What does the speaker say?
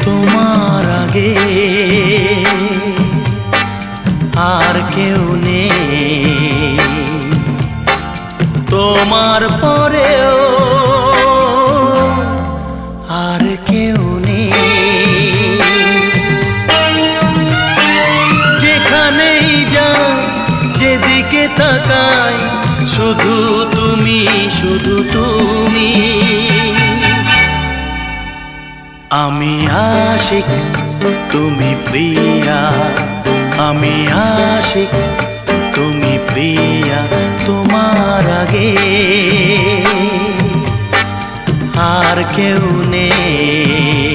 তোমার আগে আর কেউ নেই, তোমার পরেও আর কেউ নেই। যেখানেই যাই যেদিকে তাকাই শুধু তুমি, শুধু তুমি। আমি আশিক তুমি প্রিয়া, আমি আশিক তুমি প্রিয়া। তোমার আগে আর কেউ নেই।